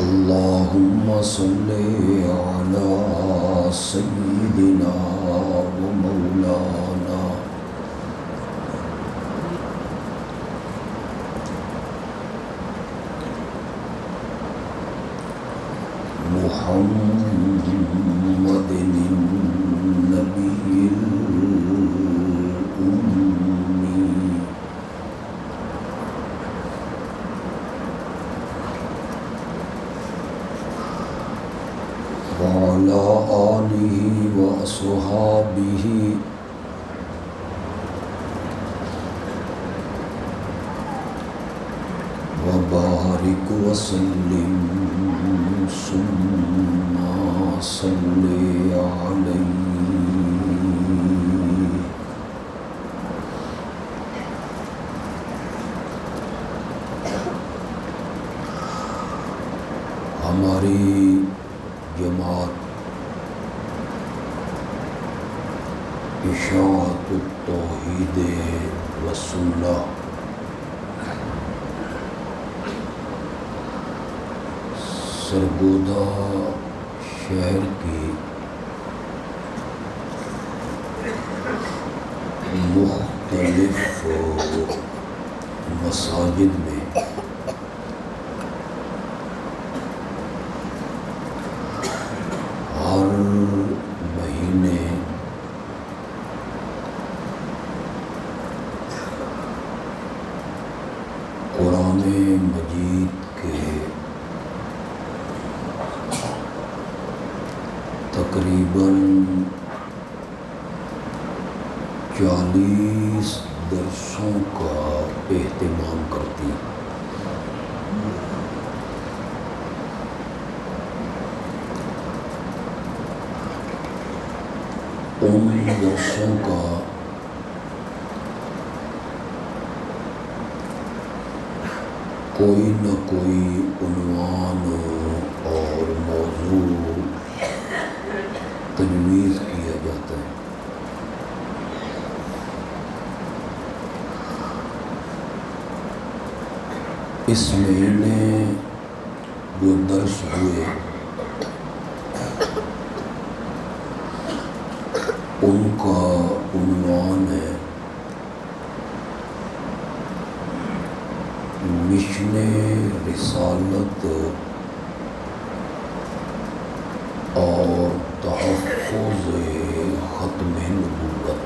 اللهم صل على سيدنا ومولانا محمد النبي الأمي وعلى آله وأصحابه وبارك وسلم ثم صل عليه ہماری جماعت اشاعت التوحید والسنہ سرگودا شہر کی مختلف مساجد میں ہر مہینے قرآن مجید کے تقریباً 40 درسوں کا اہتمام کرتی ان درسوں کا کوئی نہ کوئی عنوان اور موضوع تجویز کیا جاتا ہے۔ اس مہینے جو درس ہوئے ان کا عنوان ہے مشن رسالت اور تحفظ ختم نبوت۔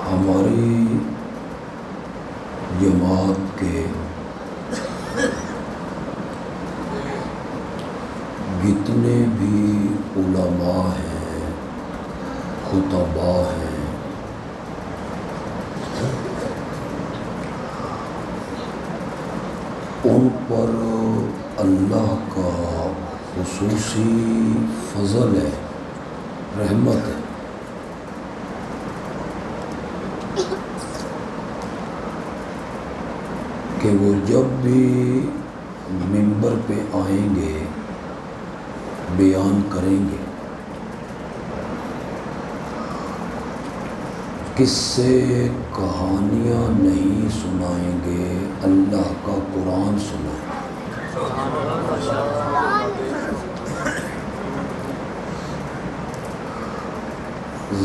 ہماری جماعت کے جتنے بھی علماء ہیں، خطباء ہیں، ان پر اللہ کا خصوصی فضل ہے، رحمت ہے کہ وہ جب بھی منبر پہ آئیں گے بیان کریں گے، قصے کہانیاں نہیں سنائیں گے، اللہ کا قرآن سنائیں گے۔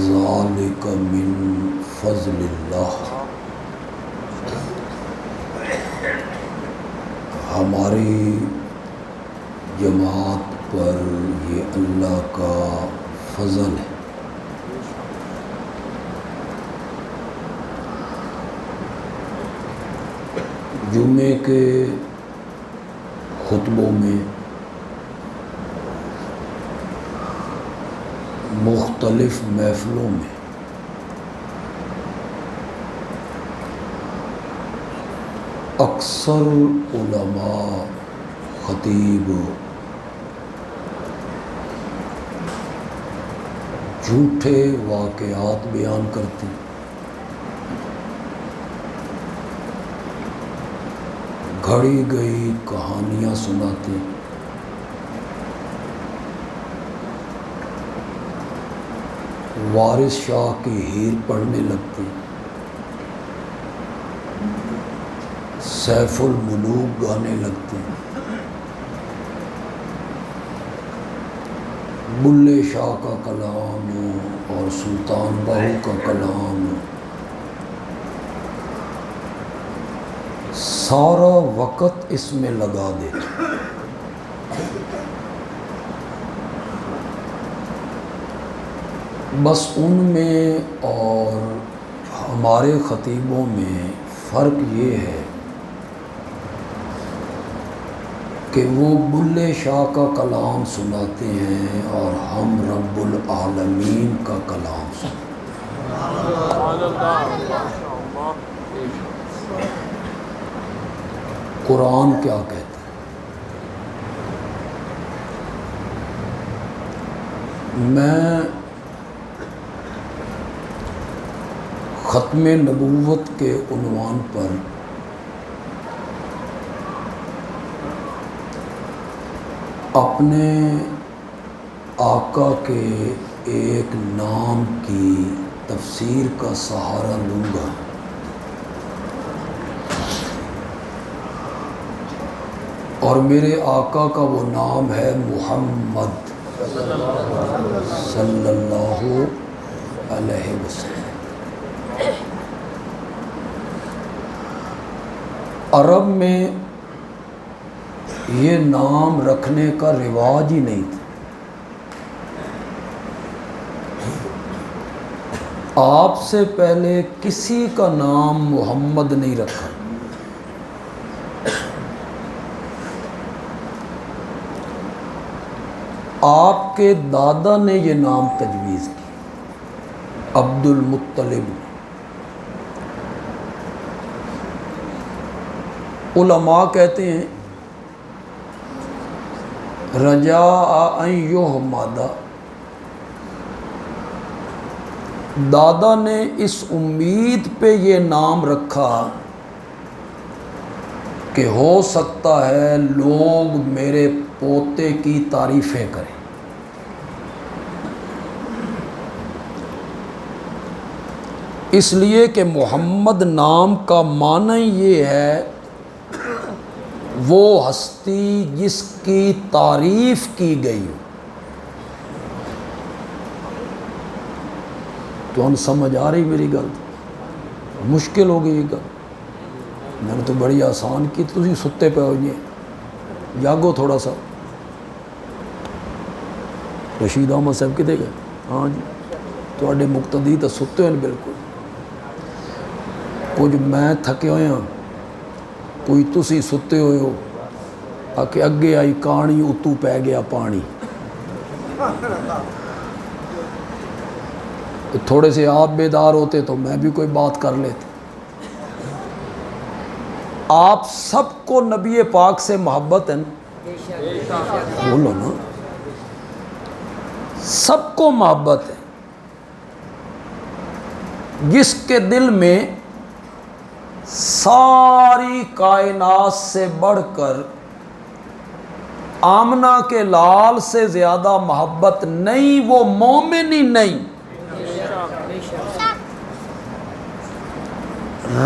ذالک من فضل اللہ۔ ہماری جماعت پر یہ اللہ کا فضل ہے۔ جمعے کے خطبوں میں مختلف محفلوں میں اکثر علماء، خطیب جھوٹے واقعات بیان کرتے ہیں، گھڑی گئی کہانیاں سناتے ہیں، وارث شاہ کی ہیر پڑھنے لگتے ہیں، سیف الملوک گانے لگتے ہیں، بلے شاہ کا کلام ہو اور سلطان باہو کا کلام ہو، سارا وقت اس میں لگا دیتے۔ بس ان میں اور ہمارے خطیبوں میں فرق یہ ہے کہ وہ بلے شاہ کا کلام سناتے ہیں اور ہم رب العالمین کا کلام سناتے ہیں۔ قرآن کیا کہتا ہے؟ میں ختم نبوت کے عنوان پر اپنے آقا کے ایک نام کی تفسیر کا سہارا لوں گا، اور میرے آقا کا وہ نام ہے محمد صلی اللہ علیہ وسلم۔ عرب میں یہ نام رکھنے کا رواج ہی نہیں تھا۔ آپ سے پہلے کسی کا نام محمد نہیں رکھا۔ آپ کے دادا نے یہ نام تجویز کی، عبد المطلب۔ علماء کہتے ہیں رجاء ان یحمد، دادا نے اس امید پہ یہ نام رکھا کہ ہو سکتا ہے لوگ میرے پوتے کی تعریفیں کریں۔ اس لیے کہ محمد نام کا معنی یہ ہے وہ ہستی جس کی تعریف کی گئی ہو۔ تو ہم سمجھ آ رہی میری گل؟ مشکل ہو گئی یہ گل، میں نے تو بڑی آسان کی، تسی ستے پہ ہو جی، جاگو تھوڑا سا۔ رشید احمد صاحب کدے گئے؟ ہاں جی، تواڈے مقتدی تو ستے ہیں بالکل، کچھ میں تھکے ہوئے ہاں، کوئی تسی ستے ہوئے ہو، آکے اگے آئی کہانی اتو پہ گیا پانی۔ تھوڑے سے آپ بیدار ہوتے تو میں بھی کوئی بات کر لیتا۔ آپ سب کو نبی پاک سے محبت ہے نا؟ بولو نا، سب کو محبت ہے۔ جس کے دل میں ساری کائنات سے بڑھ کر آمنہ کے لال سے زیادہ محبت نہیں، وہ مومن ہی نہیں۔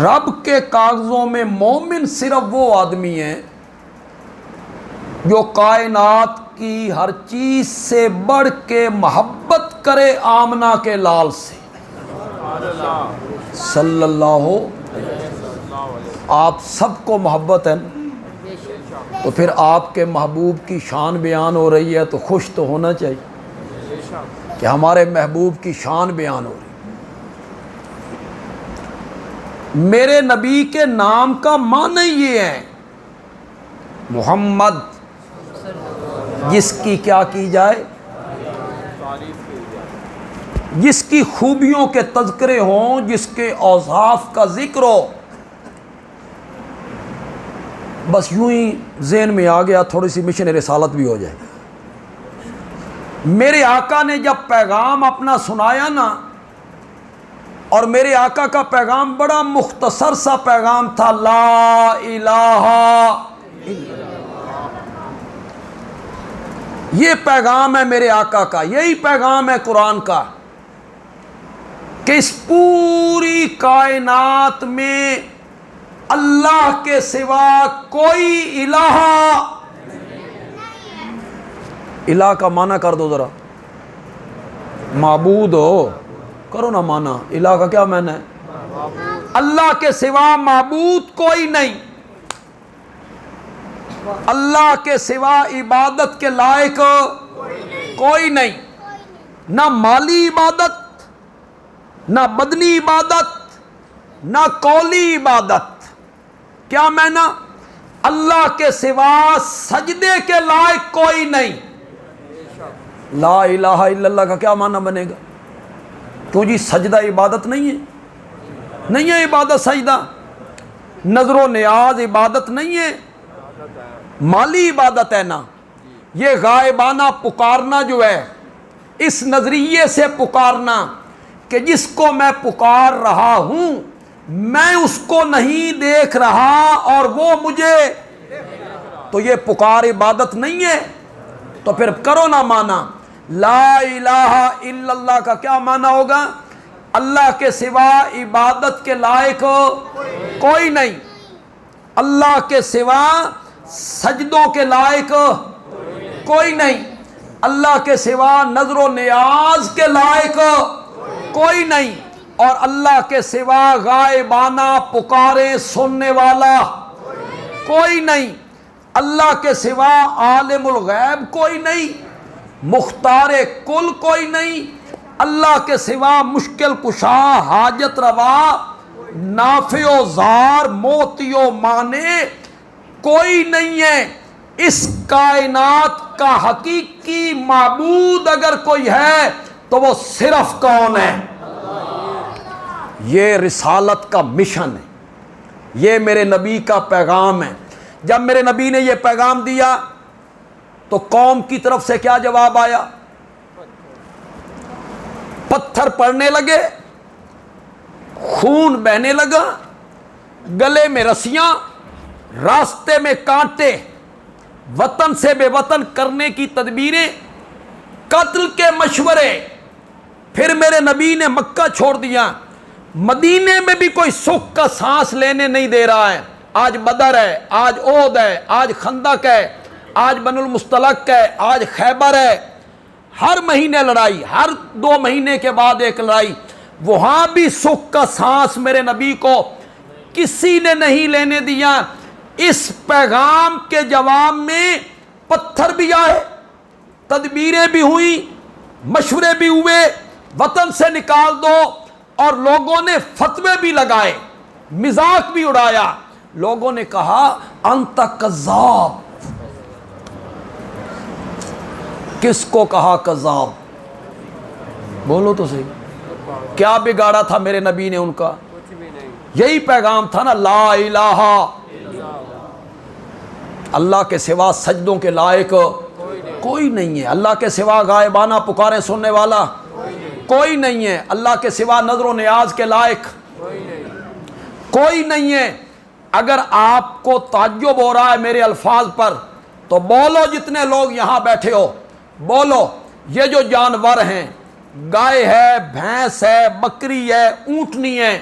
رب کے کاغذوں میں مومن صرف وہ آدمی ہیں جو کائنات کی ہر چیز سے بڑھ کے محبت کرے آمنہ کے لال سے صلی اللہ۔ آپ سب کو محبت ہے، تو پھر آپ کے محبوب کی شان بیان ہو رہی ہے تو خوش تو ہونا چاہیے کہ ہمارے محبوب کی شان بیان ہو رہی ہے۔ میرے نبی کے نام کا معنی یہ ہے محمد، جس کی کیا کی جائے، جس کی خوبیوں کے تذکرے ہوں، جس کے اوصاف کا ذکر ہو۔ بس یوں ہی ذہن میں آ گیا، تھوڑی سی مشن رسالت بھی ہو جائے۔ میرے آقا نے جب پیغام اپنا سنایا نا، اور میرے آقا کا پیغام بڑا مختصر سا پیغام تھا، لا الہ الا اللہ۔ یہ پیغام ہے میرے آقا کا، یہی پیغام ہے قرآن کا۔ کہ اس پوری کائنات میں اللہ کے سوا کوئی الہ، الہ کا معنی کر دو ذرا، معبود ہو، کرو نا معنی، الہ کا کیا معنی ہے؟ اللہ کے سوا معبود کوئی نہیں، اللہ کے سوا عبادت کے لائق کوئی نہیں، نہ مالی عبادت، نہ بدنی عبادت، نہ قولی عبادت۔ کیا معنی؟ اللہ کے سوا سجدے کے لائق کوئی نہیں۔ لا الہ الا اللہ کا کیا معنی بنے گا؟ کیوں جی سجدہ عبادت نہیں ہے؟ نہیں ہے عبادت سجدہ، نظر و نیاز عبادت نہیں ہے، مالی عبادت ہے نا۔ یہ غائبانہ پکارنا جو ہے، اس نظریے سے پکارنا کہ جس کو میں پکار رہا ہوں میں اس کو نہیں دیکھ رہا اور وہ مجھے، تو یہ پکار عبادت نہیں ہے۔ تو پھر کرو نا معنی، لا الہ الا اللہ کا کیا معنی ہوگا؟ اللہ کے سوا عبادت کے لائق کوئی نہیں، اللہ کے سوا سجدوں کے لائق کوئی نہیں، اللہ کے سوا نظر و نیاز کے لائق کوئی نہیں، اور اللہ کے سوا غائبانہ پکارے سننے والا کوئی نہیں، اللہ کے سوا عالم الغیب کوئی نہیں، مختار کل کوئی نہیں، اللہ کے سوا مشکل کشا حاجت روا نافع و ضار موتی و مانے کوئی نہیں ہے۔ اس کائنات کا حقیقی معبود اگر کوئی ہے تو وہ صرف کون ہے؟ یہ رسالت کا مشن ہے، یہ میرے نبی کا پیغام ہے۔ جب میرے نبی نے یہ پیغام دیا تو قوم کی طرف سے کیا جواب آیا؟ پتھر پڑنے لگے، خون بہنے لگا، گلے میں رسیاں، راستے میں کانٹے، وطن سے بے وطن کرنے کی تدبیریں، قتل کے مشورے۔ پھر میرے نبی نے مکہ چھوڑ دیا، مدینے میں بھی کوئی سکھ کا سانس لینے نہیں دے رہا ہے۔ آج بدر ہے، آج احد ہے، آج خندق ہے، آج بن المستلق ہے، آج خیبر ہے، ہر مہینے لڑائی، ہر 2 مہینے کے بعد ایک لڑائی۔ وہاں بھی سکھ کا سانس میرے نبی کو کسی نے نہیں لینے دیا۔ اس پیغام کے جواب میں پتھر بھی آئے، تدبیریں بھی ہوئیں، مشورے بھی ہوئے، وطن سے نکال دو، اور لوگوں نے فتوے بھی لگائے، مذاق بھی اڑایا۔ لوگوں نے کہا انت کذاب۔ کس کو کہا کذاب؟ بولو تو صحیح، کیا بگاڑا تھا میرے نبی نے ان کا؟ یہی پیغام تھا نا، لا الہ، اللہ کے سوا سجدوں کے لائق کوئی نہیں ہے، اللہ کے سوا غائبانہ پکارے سننے والا کوئی نہیں ہے، اللہ کے سوا نظر و نیاز کے لائق کوئی نہیں ہے۔ اگر آپ کو تعجب ہو رہا ہے میرے الفاظ پر تو بولو، جتنے لوگ یہاں بیٹھے ہو بولو، یہ جو جانور ہیں، گائے ہے، بھینس ہے، بکری ہے، اونٹنی ہے،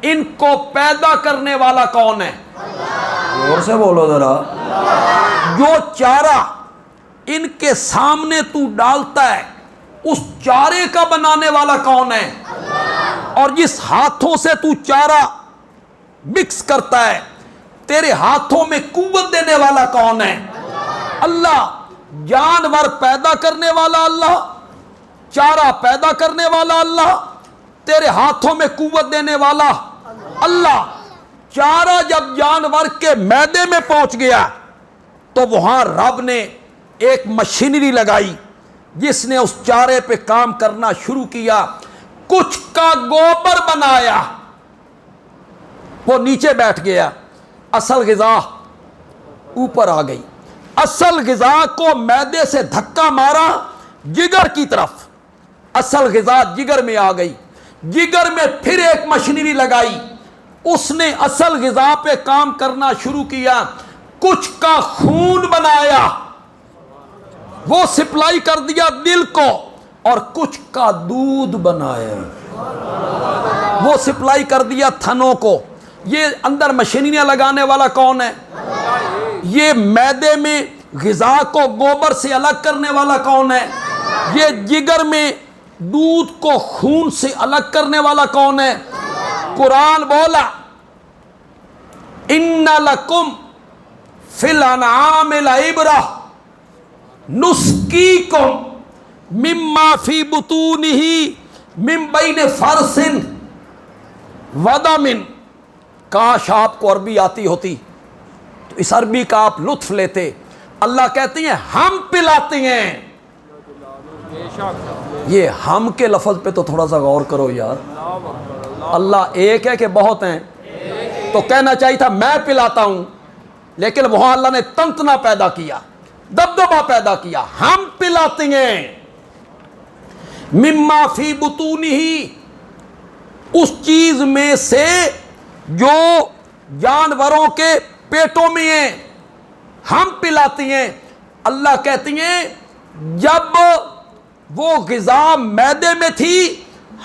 ان کو پیدا کرنے والا کون ہے؟ اور سے بولو ذرا۔ جو چارہ ان کے سامنے تو ڈالتا ہے اس چارے کا بنانے والا کون ہے؟ اور جس ہاتھوں سے تو چارہ مکس کرتا ہے، تیرے ہاتھوں میں قوت دینے والا کون ہے؟ اللہ۔ جانور پیدا کرنے والا اللہ، چارہ پیدا کرنے والا اللہ، تیرے ہاتھوں میں قوت دینے والا اللہ۔ چارہ جب جانور کے معدے میں پہنچ گیا تو وہاں رب نے ایک مشینری لگائی جس نے اس چارے پہ کام کرنا شروع کیا، کچھ کا گوبر بنایا، وہ نیچے بیٹھ گیا، اصل غذا اوپر آ گئی۔ اصل غذا کو معدے سے دھکا مارا جگر کی طرف، اصل غذا جگر میں آ گئی۔ جگر میں پھر ایک مشینری لگائی، اس نے اصل غذا پہ کام کرنا شروع کیا، کچھ کا خون بنایا، وہ سپلائی کر دیا دل کو، اور کچھ کا دودھ بنایا۔ وہ سپلائی کر دیا تھنوں کو. یہ اندر مشینریاں لگانے والا کون ہے؟ یہ معدے میں غذا کو گوبر سے الگ کرنے والا کون ہے؟ یہ جگر میں دودھ کو خون سے الگ کرنے والا کون ہے؟ قرآن بولا ان لکم فی الانعام لعبرہ نسقیکم مما فی بطونہ من بین فرث ودم. کاش آپ کو عربی آتی ہوتی تو اس عربی کا آپ لطف لیتے. اللہ کہتے ہیں ہم پلاتے ہیں. یہ ہم کے لفظ پہ تو تھوڑا سا غور کرو یار. اللہ ایک ہے کہ بہت ہیں؟ تو کہنا چاہیے تھا میں پلاتا ہوں، لیکن وہاں اللہ نے تنتنا پیدا کیا، دبدبا پیدا کیا. ہم پلاتے ہیں مما فی بطونہ، اس چیز میں سے جو جانوروں کے پیٹوں میں ہیں ہم پلاتے ہیں. اللہ کہتی ہیں جب وہ غذا معدے میں تھی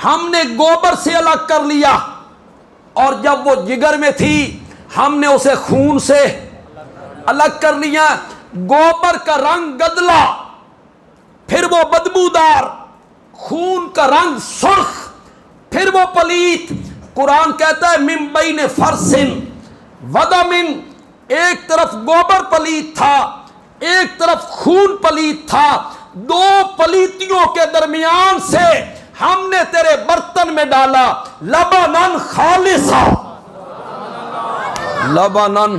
ہم نے گوبر سے الگ کر لیا، اور جب وہ جگر میں تھی ہم نے اسے خون سے الگ کر لیا. گوبر کا رنگ گدلا، پھر وہ بدبودار، خون کا رنگ سرخ، پھر وہ پلیت. قرآن کہتا ہے من بین فرث ودم، ایک طرف گوبر پلیت تھا ایک طرف خون پلیت تھا. دو پلیتیوں کے درمیان سے ہم نے تیرے برتن میں ڈالا لبنن خالصا. لبنن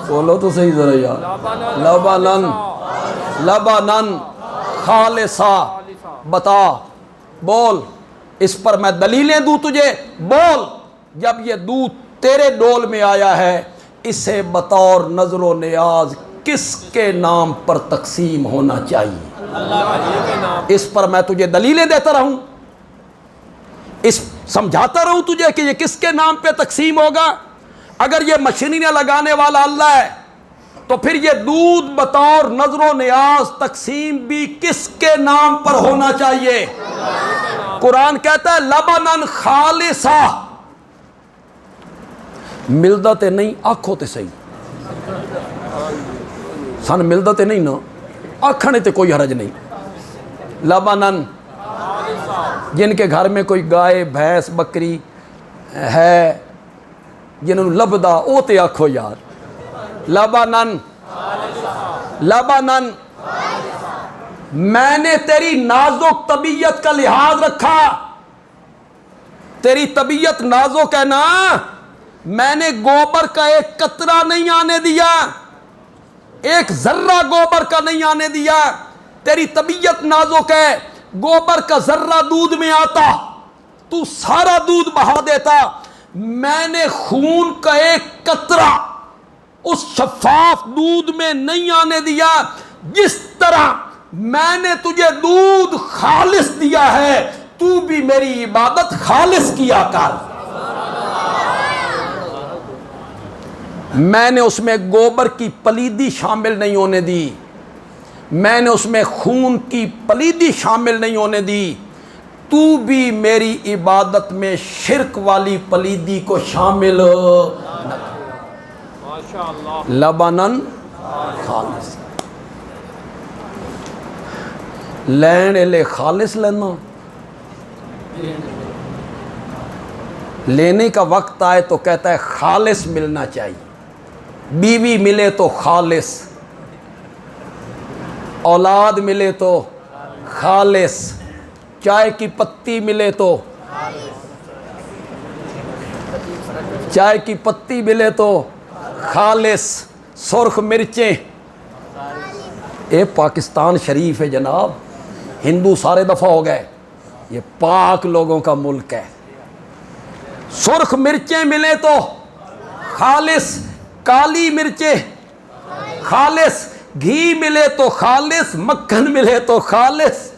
بولو تو صحیح ذرا یار. لبنن خالصا. بتا، بول، اس پر میں دلیلیں دوں تجھے. بول، جب یہ دودھ تیرے ڈول میں آیا ہے اسے بطور نظر و نیاز کس کے نام پر تقسیم ہونا چاہیے؟ اس پر میں تجھے دلیلیں دیتا رہوں، سمجھاتا رہوں تجھے کہ یہ کس کے نام پہ تقسیم ہوگا. اگر یہ مشینریاں لگانے والا اللہ ہے تو پھر یہ دودھ بطور نظر و نیاز تقسیم بھی کس کے نام پر ہونا چاہیے؟ قرآن کہتا ہے لبنن خالصا. ملدا تے نہیں آکھو تے صحیح، سن ملدا تے نہیں نا آکھنے تے کوئی حرج نہیں. لبنن، جن کے گھر میں کوئی گائے بھینس بکری ہے جنہوں لبدا او تے آکھو یار. لبنن، لبنن. میں نے تیری نازک طبیعت کا لحاظ رکھا. تیری طبیعت نازک ہے نا، میں نے گوبر کا ایک قطرہ نہیں آنے دیا، ایک ذرہ گوبر کا نہیں آنے دیا. تیری طبیعت نازک ہے، گوبر کا ذرہ دودھ میں آتا تو سارا دودھ بہا دیتا. میں نے خون کا ایک قطرہ اس شفاف دودھ میں نہیں آنے دیا. جس طرح میں نے تجھے دودھ خالص دیا ہے تو بھی میری عبادت خالص کیا کر. میں نے اس میں گوبر کی پلیدی شامل نہیں ہونے دی، میں نے اس میں خون کی پلیدی شامل نہیں ہونے دی. تو بھی میری عبادت میں شرک والی پلیدی کو شامل نہ. لبنن خالص. لین لے خالص لینا، لینے کا وقت آئے تو کہتا ہے خالص ملنا چاہیے. بیوی ملے تو خالص، اولاد ملے تو خالص، چائے کی پتی ملے تو چائے کی پتی ملے تو خالص، سرخ مرچیں. اے پاکستان شریف ہے جناب، ہندو سارے دفعہ ہو گئے، یہ پاک لوگوں کا ملک ہے. سرخ مرچیں ملے تو خالص، کالی مرچیں خالص، گھی ملے تو خالص، مکھن ملے تو خالص،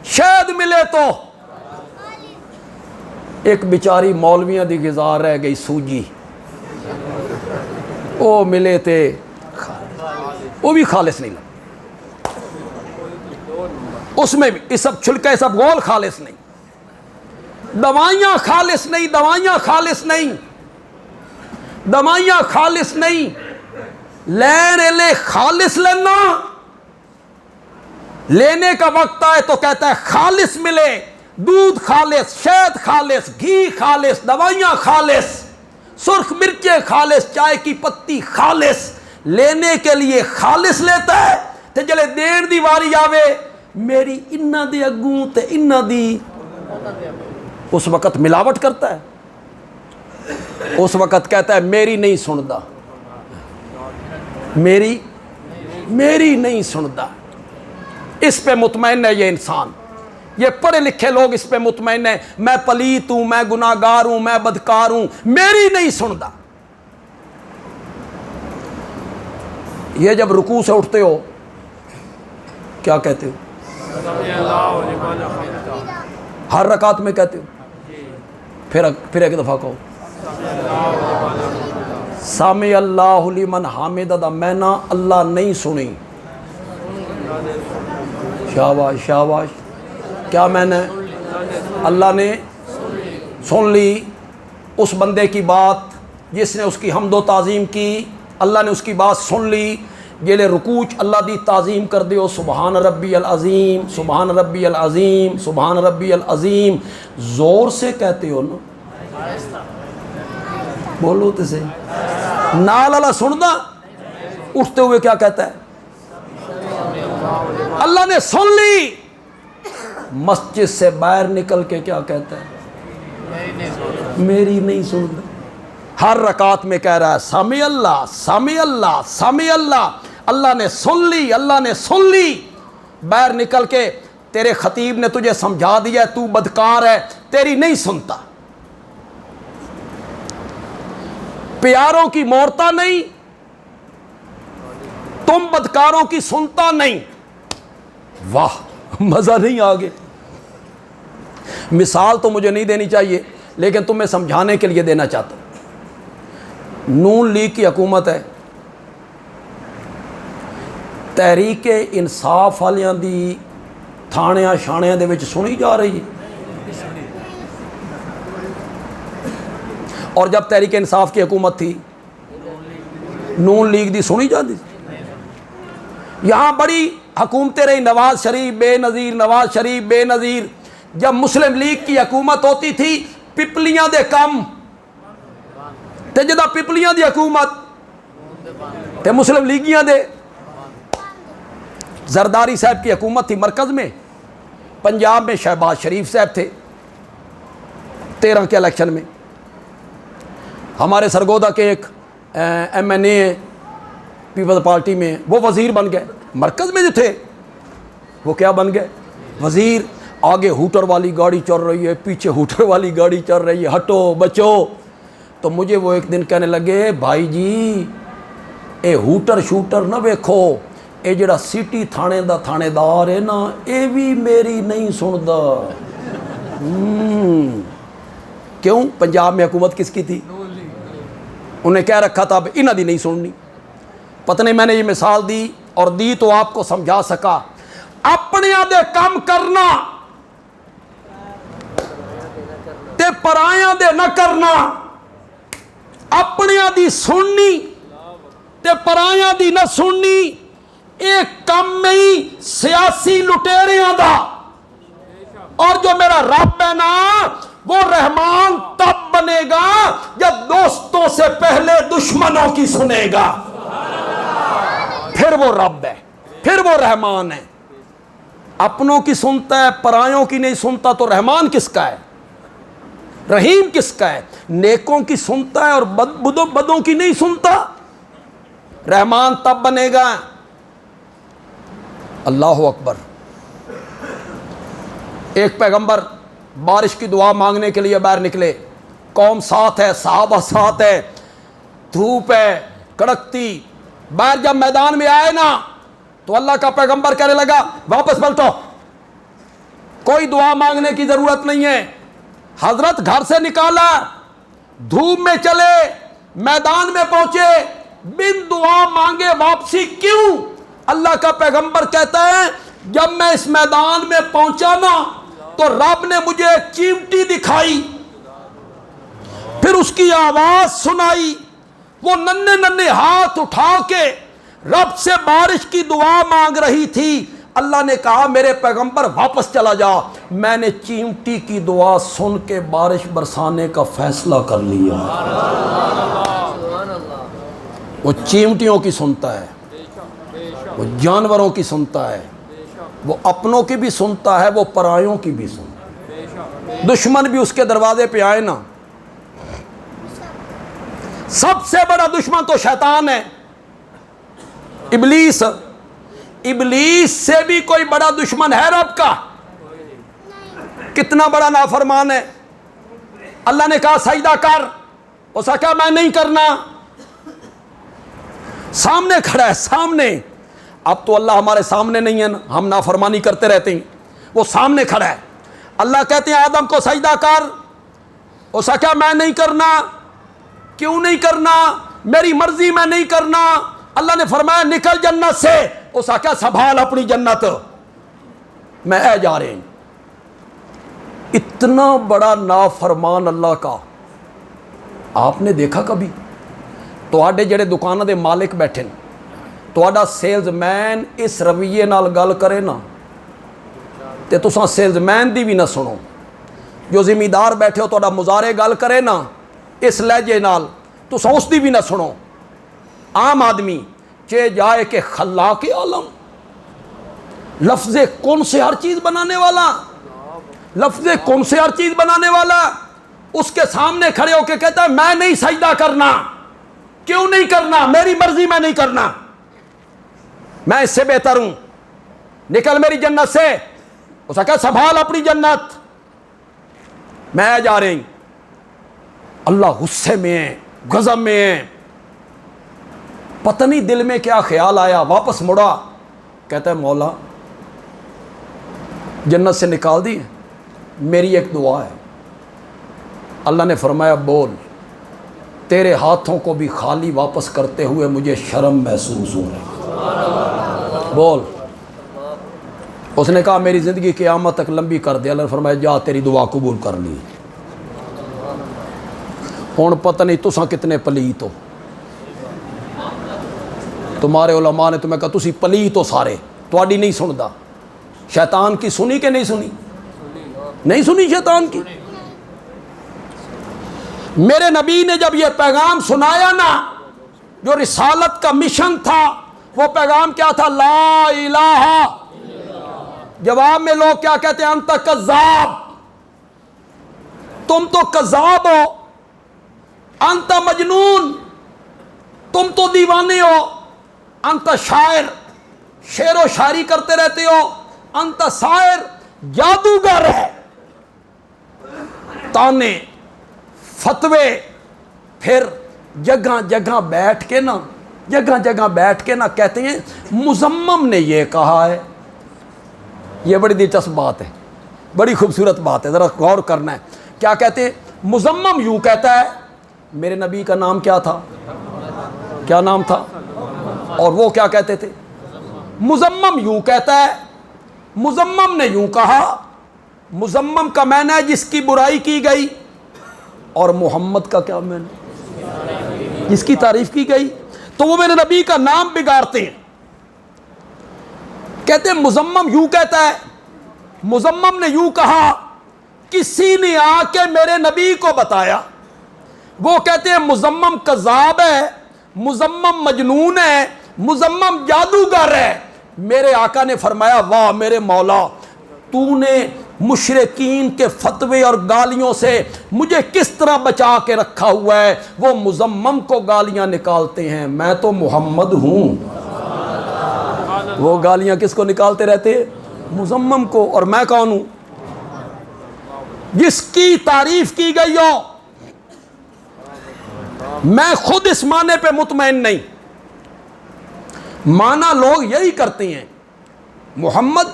شہد ملے تو. ایک بیچاری مولویاں دی غذا رہ گئی سوجی، وہ ملے تھے وہ بھی خالص نہیں لگا، اس میں بھی یہ سب چھلکے سب گول خالص نہیں. دوائیاں خالص نہیں، دوائیاں خالص نہیں، دوائیاں خالص نہیں، لینے لے خالص لینا، لینے کا وقت آئے تو کہتا ہے خالص ملے، دودھ خالص، شہد خالص، گھی خالص، دوائیاں خالص، سرخ مرچیں خالص، چائے کی پتی خالص، لینے کے لیے خالص لیتا ہے تے جلے دین دی واری آوے میری انہ دی اگوں تے انہ دی، اس وقت ملاوٹ کرتا ہے، اس وقت کہتا ہے میری نہیں سندا، میری نہیں سندا۔ اس پہ مطمئن ہے یہ انسان، یہ پڑھے لکھے لوگ اس پہ مطمئن ہیں، میں پلیت ہوں، میں گناہگار ہوں، میں بدکار ہوں، میری نہیں سندا۔ یہ جب رکوع سے اٹھتے ہو کیا کہتے ہو؟ ہر رکعت میں کہتے ہو؟ پھر ایک دفعہ کہو سامع اللہ لمن حامدہ، دا میں نہ اللہ نہیں سنی، شاباش شاباش، کیا میں نے؟ اللہ نے سن لی اس بندے کی بات جس نے اس کی حمد و تعظیم کی، اللہ نے اس کی بات سن لی، جیلے رکوع اللہ دی تعظیم کر دیو، سبحان ربی العظیم، سبحان ربی العظیم، سبحان ربی العظیم، زور سے کہتے ہو نا، بولو تو صحیح، نال اللہ سننا، اٹھتے ہوئے کیا کہتا ہے؟ اللہ نے سن لی، مسجد سے باہر نکل کے کیا کہتا ہے؟ میری نہیں سنتا۔ ہر رکعت میں کہہ رہا ہے سامع اللہ، سامع اللہ، سامع اللہ، اللہ نے سن لی، اللہ نے سن لی، باہر نکل کے تیرے خطیب نے تجھے سمجھا دیا ہے تو بدکار ہے، تیری نہیں سنتا، پیاروں کی مورتا نہیں، تم بدکاروں کی سنتا نہیں، واہ مزہ نہیں آگے۔ مثال تو مجھے نہیں دینی چاہیے لیکن تمہیں سمجھانے کے لیے دینا چاہتا ہوں۔ نون لیگ کی حکومت ہے، تحریک انصاف والیاں دی تھانیاں شانیاں دے وچ سنی جا رہی ہے، اور جب تحریک انصاف کی حکومت تھی نون لیگ دی سنی جاتی، یہاں بڑی حکومتیں رہی، نواز شریف بے نظیر، نواز شریف بے نظیر۔ جب مسلم لیگ کی حکومت ہوتی تھی پپلیاں دے کم تے جدہ پپلیاں دی حکومت تے مسلم لیگیاں دے۔ زرداری صاحب کی حکومت تھی مرکز میں، پنجاب میں شہباز شریف صاحب تھے 13 کے الیکشن میں، ہمارے سرگودا کے ایک ایم این اے پیپلز پارٹی میں، وہ وزیر بن گئے، مرکز میں جو تھے وہ کیا بن گئے؟ وزیر۔ آگے ہوٹر والی گاڑی چل رہی ہے، پیچھے ہوٹر والی گاڑی چل رہی ہے، ہٹو بچو۔ تو مجھے وہ ایک دن کہنے لگے بھائی جی اے ہوٹر شوٹر نہ ویکھو، اے جڑا سٹی تھانے دا تھانے دار ہے نا اے بھی میری نہیں سندا۔ کیوں؟ پنجاب میں حکومت کس کی تھی؟ انہیں کہہ رکھا تھا اب انہاں دی نہیں سننی۔ پتہ نہیں میں نے یہ مثال دی اور دی تو آپ کو سمجھا سکا، اپنے دے کام کرنا تے پرایاں دے نہ کرنا، اپنے دی سننی تے پرایاں دی نہ سننی، ایک کم میں ہی سیاسی لٹیریاں دا۔ اور جو میرا رب ہے نا وہ رحمان تب بنے گا جب دوستوں سے پہلے دشمنوں کی سنے گا، پھر وہ رب ہے، پھر وہ رحمان ہے۔ اپنوں کی سنتا ہے پرایوں کی نہیں سنتا تو رحمان کس کا ہے؟ رحیم کس کا ہے؟ نیکوں کی سنتا ہے اور بدوں کی نہیں سنتا، رحمان تب بنے گا۔ اللہ اکبر۔ ایک پیغمبر بارش کی دعا مانگنے کے لیے باہر نکلے، قوم ساتھ ہے، صحابہ ساتھ ہے، دھوپ ہے کڑکتی، باہر جب میدان میں آئے نا تو اللہ کا پیغمبر کہنے لگا واپس پلٹو، کوئی دعا مانگنے کی ضرورت نہیں ہے۔ حضرت گھر سے نکالا، دھوپ میں چلے، میدان میں پہنچے، بن دعا مانگے واپسی کیوں؟ اللہ کا پیغمبر کہتا ہے جب میں اس میدان میں پہنچا نا تو رب نے مجھے ایک چیمٹی دکھائی، پھر اس کی آواز سنائی، وہ ننھے ننھے ہاتھ اٹھا کے رب سے بارش کی دعا مانگ رہی تھی۔ اللہ نے کہا میرے پیغمبر واپس چلا جا، میں نے چیمٹی کی دعا سن کے بارش برسانے کا فیصلہ کر لیا۔ وہ چیمٹیوں کی سنتا ہے، وہ جانوروں کی سنتا ہے، وہ اپنوں کی بھی سنتا ہے، وہ پرایوں کی بھی سنتا ہے۔ دشمن بھی اس کے دروازے پہ آئے نا، سب سے بڑا دشمن تو شیطان ہے، ابلیس۔ ابلیس سے بھی کوئی بڑا دشمن ہے رب کا؟ کتنا بڑا نافرمان ہے۔ اللہ نے کہا سجدہ کر، اس نے کہا میں نہیں کرنا، سامنے کھڑا ہے، سامنے۔ اب تو اللہ ہمارے سامنے نہیں ہے نا، ہم نافرمانی کرتے رہتے ہیں، وہ سامنے کھڑا ہے۔ اللہ کہتے ہیں آدم کو سجدہ کر، اس نے کہا میں نہیں کرنا۔ کیوں نہیں کرنا؟ میری مرضی میں نہیں کرنا۔ اللہ نے فرمایا نکل جنت سے، اس نے کہا سنبھال اپنی جنت، میں جا رہے ہیں۔ اتنا بڑا نافرمان اللہ کا آپ نے دیکھا کبھی؟ تواڈے جڑے دکانوں دے مالک بیٹھے ہیں، تواڈا سیلز مین اس رویے نال گل کرے نا تے تساں سیلز مین دی بھی نہ سنو۔ جو ذمہ دار بیٹھے ہو تواڈا مزارے گل کرے نا اس لہجے نال، تساں اس دی بھی نہ سنو۔ عام آدمی چے جائے کہ خلاق عالم، لفظ کن سے ہر چیز بنانے والا، لفظ کن سے ہر چیز بنانے والا، اس کے سامنے کھڑے ہو کے کہتا ہے میں نہیں سجدہ کرنا۔ کیوں نہیں کرنا؟ میری مرضی میں نہیں کرنا، میں اس سے بہتر ہوں، نکل میری جنت سے۔ اس نے کہا سنبھال اپنی جنت، میں جا رہی ہوں۔ اللہ غصے میں ہے، غضب میں ہے، پتہ نہیں دل میں کیا خیال آیا، واپس مڑا، کہتا ہے مولا جنت سے نکال دی، میری ایک دعا ہے۔ اللہ نے فرمایا بول، تیرے ہاتھوں کو بھی خالی واپس کرتے ہوئے مجھے شرم محسوس ہو رہی، بول۔ اس نے کہا میری زندگی قیامت تک لمبی کر دے۔ اللہ نے فرمایا جا تیری دعا قبول کر لی۔ ہوں پتہ نہیں تساں کتنے پلیت ہو، تمہارے علماء نے تمہیں کہا تسی پلیت ہو سارے، تواڈی نہیں سندا۔ شیطان کی سنی کہ نہیں سنی؟ نہیں سنی شیطان کی۔ میرے نبی نے جب یہ پیغام سنایا نا، جو رسالت کا مشن تھا، وہ پیغام کیا تھا؟ لا الہ۔ جواب میں لوگ کیا کہتے ہیں؟ انت کذاب، تم تو کذاب ہو، انت مجنون، تم تو دیوانے ہو، انت شاعر، شعر و شاعری کرتے رہتے ہو، انت ساحر، جادوگر ہے۔ تانے، فتوے، پھر جگہ جگہ بیٹھ کے نا، جگہ جگہ بیٹھ کے نا کہتے ہیں مزمم نے یہ کہا ہے۔ یہ بڑی دلچسپ بات ہے، بڑی خوبصورت بات ہے، ذرا غور کرنا ہے۔ کیا کہتے ہیں؟ مزمم یوں کہتا ہے، میرے نبی کا نام کیا تھا؟ کیا نام تھا؟ اور وہ کیا کہتے تھے؟ مزمم یوں کہتا ہے، مزمم نے یوں کہا۔ مزمم کا معنی ہے جس کی برائی کی گئی، اور محمد کا کیا معنی؟ جس کی تعریف کی گئی۔ تو وہ میرے نبی کا نام بگاڑتے ہیں، کہتے ہیں مزمم یوں کہتا ہے، مزمم نے یوں کہا، کسی نے آ کے میرے نبی کو بتایا۔ وہ کہتے ہیں مزمم کذاب ہے، مزمم مجنون ہے، مزمم جادوگر ہے۔ میرے آقا نے فرمایا واہ میرے مولا، تو نے مشرکین کے فتوے اور گالیوں سے مجھے کس طرح بچا کے رکھا ہوا ہے۔ وہ مزمم کو گالیاں نکالتے ہیں، میں تو محمد ہوں۔ وہ گالیاں کس کو نکالتے رہتے ہیں؟ مزمم کو۔ اور میں کون ہوں؟ جس کی تعریف کی گئی ہو۔ میں خود اس معنی پہ مطمئن نہیں، معنی لوگ یہی کرتے ہیں محمد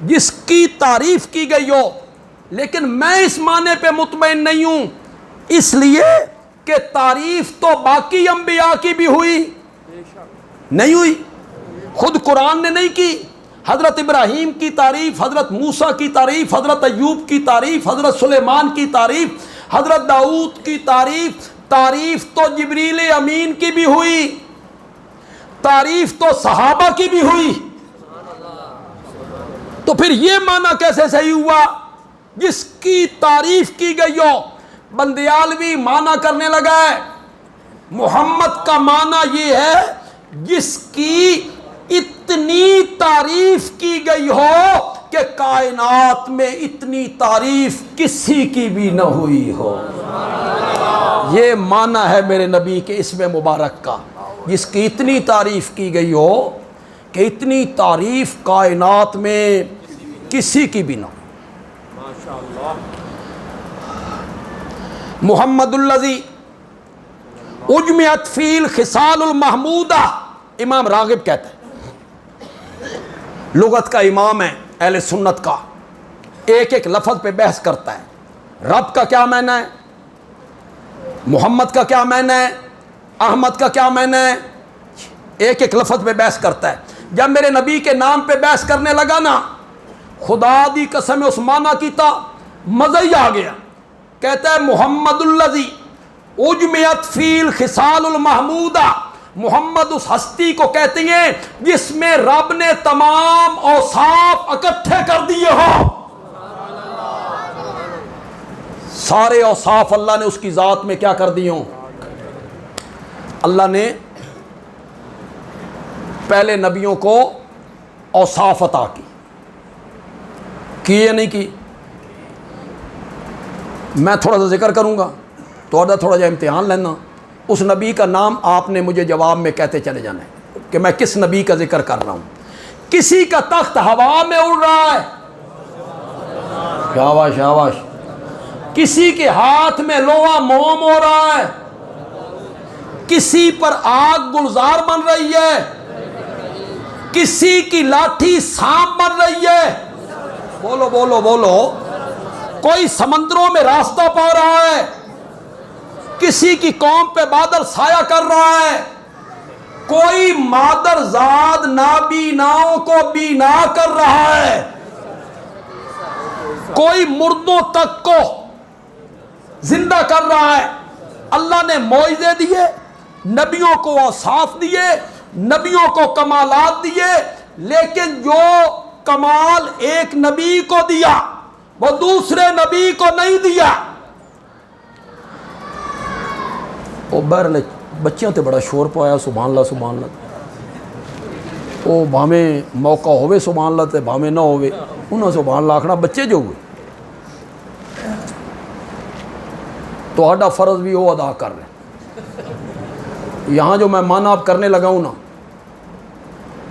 جس کی تعریف کی گئی ہو، لیکن میں اس معنی پہ مطمئن نہیں ہوں، اس لیے کہ تعریف تو باقی انبیاء کی بھی ہوئی نہیں ہوئی، خود قرآن نے نہیں کی، حضرت ابراہیم کی تعریف، حضرت موسیٰ کی تعریف، حضرت ایوب کی تعریف، حضرت سلیمان کی تعریف، حضرت داؤد کی تعریف، تعریف تو جبریل امین کی بھی ہوئی، تعریف تو صحابہ کی بھی ہوئی، تو پھر یہ معنی کیسے صحیح ہوا؟ جس کی تعریف کی گئی ہو، بندیالوی معنی کرنے لگا ہے محمد کا معنی یہ ہے جس کی اتنی تعریف کی گئی ہو کہ کائنات میں اتنی تعریف کسی کی بھی نہ ہوئی ہو، یہ معنی ہے میرے نبی کے اسم مبارک کا، جس کی اتنی تعریف کی گئی ہو کہ اتنی تعریف کائنات میں کسی کی بھی نہ ہو۔ محمد الذی اجمعت فی الخصال المحمودہ، امام راغب کہتا ہے، لغت کا امام ہے اہل سنت کا، ایک ایک لفظ پہ بحث کرتا ہے، رب کا کیا معنی ہے، محمد کا کیا معنی ہے، احمد کا کیا معنی ہے، ایک ایک لفظ پہ بحث کرتا ہے۔ جب میرے نبی کے نام پہ بحث کرنے لگا نا، خدا دی قسم اس معنی کی تا مزہ ہی آ گیا، کہتا ہے محمد الذی اجمعت فی الخصال المحمودہ، محمد اس ہستی کو کہتے ہیں جس میں رب نے تمام اوصاف اکٹھے کر دیے ہوں، سارے اوصاف اللہ نے اس کی ذات میں کیا کر دیے ہوں۔ اللہ نے پہلے نبیوں کو اوصاف عطا کی یا نہیں کی؟ میں تھوڑا سا ذکر کروں گا، تھوڑا جا امتحان لینا، اس نبی کا نام آپ نے مجھے جواب میں کہتے چلے جانا ہے کہ میں کس نبی کا ذکر کر رہا ہوں۔ کسی کا تخت ہوا میں اڑ رہا ہے، شاباش شاباش، کسی کے ہاتھ میں لوہا موم ہو رہا ہے، کسی پر آگ گلزار بن رہی ہے، کسی کی لاٹھی سانپ بن رہی ہے، بولو بولو بولو، کوئی سمندروں میں راستہ پا رہا ہے، کسی کی قوم پہ بادل سایہ کر رہا ہے، کوئی مادر زاد نابیناؤں کو بینا کر رہا ہے، کوئی مردوں تک کو زندہ کر رہا ہے۔ اللہ نے معجزے دیے، نبیوں کو اوصاف دیے، نبیوں کو کمالات دیے، لیکن جو کمال ایک نبی کو دیا وہ دوسرے نبی کو نہیں دیا۔ او بہرحال بچیاں تے بڑا شور پایا، سبحان اللہ سبحان اللہ، او بھاویں موقع ہوئے سبحان اللہ تے بھاویں نہ ہوئے، انہوں سبحان اللہ آکھنا بچے جو ہوئے تو آڈا فرض بھی وہ ادا کر رہے ہیں۔ یہاں جو میں معنی اب کرنے لگا ہوں نا،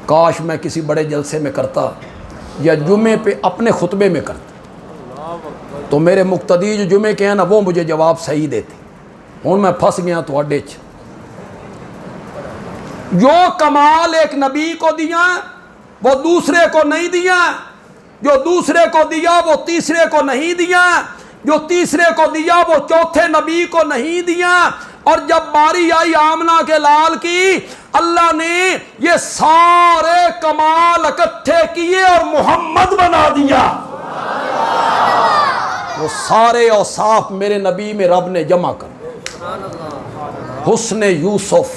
کاش میں کسی بڑے جلسے میں کرتا یا جمعے پہ اپنے خطبے میں کرتا، تو میرے مقتدی جو جمعے کے ہیں نا وہ مجھے جواب صحیح دیتے۔ ہوں میں پھنس گیا تو اڈے چ، جو کمال ایک نبی کو دیا وہ دوسرے کو نہیں دیا، جو دوسرے کو دیا وہ تیسرے کو نہیں دیا، جو تیسرے کو دیا وہ چوتھے نبی کو نہیں دیا، اور جب باری آئی آمنہ کے لال کی، اللہ نے یہ سارے کمال اکٹھے کیے اور محمد بنا دیا۔ وہ سارے اوصاف میرے نبی میں رب نے جمع کر، حسن یوسف،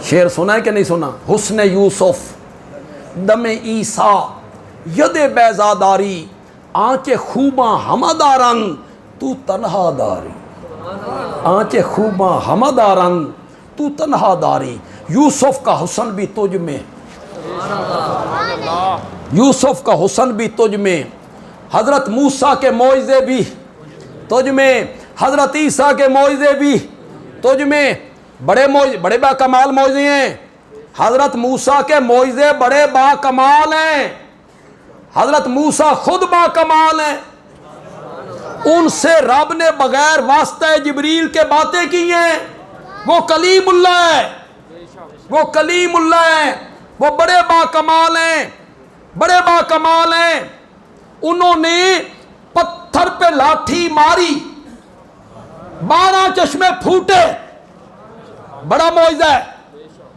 شعر سنا ہے کہ نہیں سنا؟ حسن یوسف دم عیسیٰ ید بیضاداری، آنچ خوباں ہمدارن تو تنہا داری، آنچ خوباں ہمدارن تو تنہا داری۔ یوسف کا حسن بھی تجھ میں، یوسف کا حسن بھی تجھ میں، حضرت موسیٰ کے معجزے بھی تجھ میں، حضرت عیسیٰ کے معجزے بھی تجھ میں، بڑے با کمال معجزے ہیں۔ حضرت موسیٰ کے معجزے بڑے با کمال ہیں، حضرت موسیٰ خود با کمال ہیں، ان سے رب نے بغیر واسطہ جبریل کے باتیں کی ہیں، وہ کلیم اللہ ہے، وہ کلیم اللہ ہے، وہ بڑے با کمال ہیں، بڑے با کمال ہیں۔ انہوں نے پتھر پہ لاٹھی ماری، 12 چشمے پھوٹے، بڑا معجزہ ہے،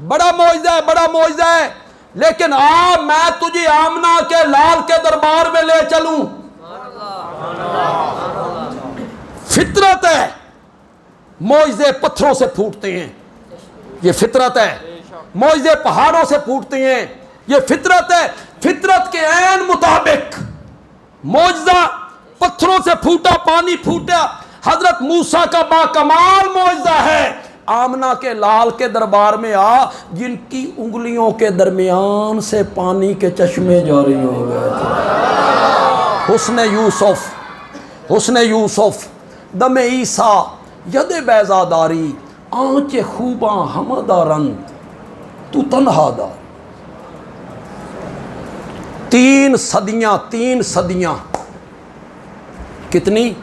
بڑا معجزہ ہے، بڑا معجزہ ہے۔ لیکن میں تجھے آمنہ کے لال کے دربار میں لے چلوں. فطرت ہے، معجزے پتھروں سے پھوٹتے ہیں، یہ فطرت ہے. معجزے پہاڑوں سے پھوٹتے ہیں، یہ فطرت ہے. فطرت کے عین مطابق معجزہ پتھروں سے پھوٹا، پانی پھوٹا. حضرت موسیٰ کا با کمال معجزہ ہے، آمنہ کے لال کے دربار میں جن کی انگلیوں کے درمیان سے پانی کے چشمے جاری ہو گئے تھے. حسن یوسف، دم عیسیٰ، ید بیضاداری، آنچ خوباں ہمدہ رنگ، تو تنہا دار. 3 صدیاں کتنی؟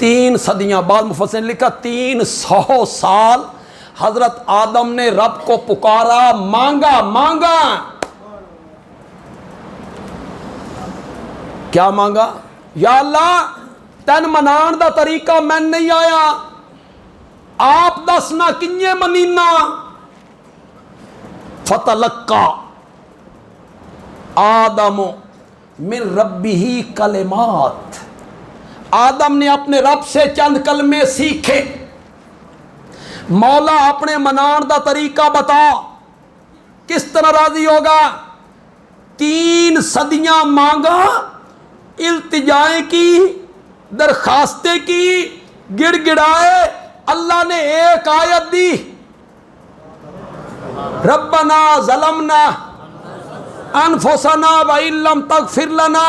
3 صدیاں. بعض مفسرین نے لکھا 300 سال حضرت آدم نے رب کو پکارا، مانگا. کیا مانگا؟ یا اللہ تین منان دا طریقہ میں نہیں آیا، آپ دسنا کنیے منینا. فتلقا آدم من ربہ کلمات، آدم نے اپنے رب سے چند کلمے سیکھے. مولا اپنے منان دا طریقہ بتا، کس طرح راضی ہوگا؟ 3 صدیاں مانگا، التجائیں کی، درخواستیں کی، گڑ گڑائے. اللہ نے ایک آیت دی، ربنا ظلمنا انفسنا وان لم تغفر لنا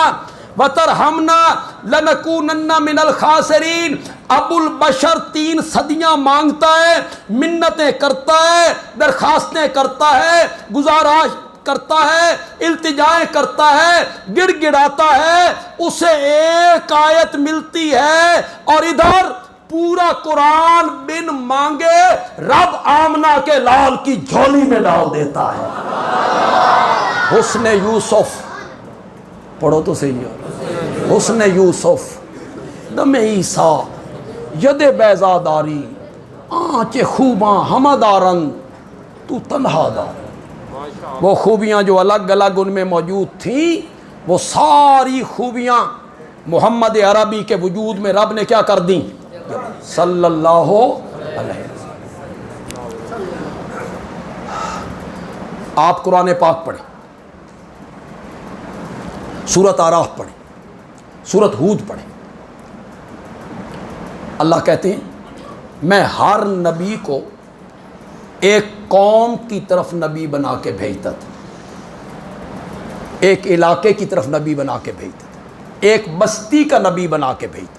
وترحمنا لنکونن من الخاسرین. ابو البشر 3 صدیاں مانگتا ہے، منتیں کرتا ہے، درخواستیں کرتا ہے، گزارش کرتا ہے، التجائیں کرتا ہے، گڑ گڑاتا ہے، اسے ایک آیت ملتی ہے، اور ادھر پورا قرآن بن مانگے رب آمنہ کے لال کی جھولی میں ڈال دیتا ہے. حسن یوسف پڑھو تو صحیح ہے. حسن یوسف، دم عیسیٰ، ید بیضاداری، آنچ خوباں ہمدہ رنگ، تو تنہا دار. وہ خوبیاں جو الگ الگ ان میں موجود تھیں، وہ ساری خوبیاں محمد عربی کے وجود میں رب نے کیا کر دیں؟ صلی اللہ علیہ وسلم. آپ قرآن پاک پڑھیں، سورۃ آراف پڑھیں، سورۃ ہود پڑھیں. اللہ کہتے ہیں میں ہر نبی کو ایک قوم کی طرف نبی بنا کے بھیجتا تھا، ایک علاقے کی طرف نبی بنا کے بھیجتا تھا، ایک بستی کا نبی بنا کے بھیجتا.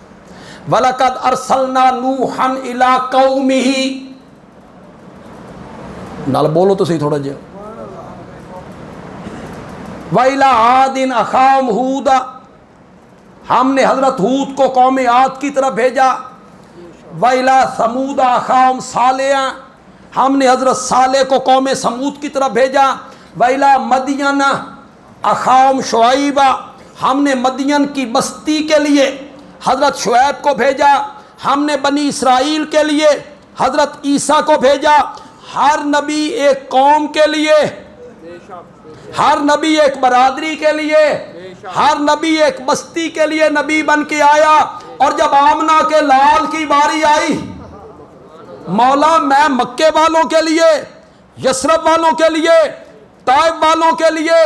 وَلَقَدْ أَرْسَلْنَا نُوحًا إِلَىٰ قَوْمِهِ، نال بولو تو صحیح تھوڑا جا. وَإِلَىٰ عَادٍ أَخَاهُمْ هُودًا، ہم نے حضرت ہود کو قوم عاد کی طرف بھیجا. وَإِلَىٰ ثَمُودَ أَخَاهُمْ صَالِحًا، ہم نے حضرت صالح کو قوم سمود کی طرف بھیجا. وَإِلَىٰ مَدْيَنَ أَخَاهُمْ شُعَيْبًا، ہم نے مدین کی بستی کے لیے حضرت شعیب کو بھیجا. ہم نے بنی اسرائیل کے لیے حضرت عیسیٰ کو بھیجا. ہر نبی ایک قوم کے لیے، ہر نبی ایک برادری کے لیے، ہر نبی ایک بستی کے لیے نبی بن کے آیا. اور جب آمنہ کے لال کی باری آئی، مولا میں مکے والوں کے لیے، یثرب والوں کے لیے، طائف والوں کے لیے،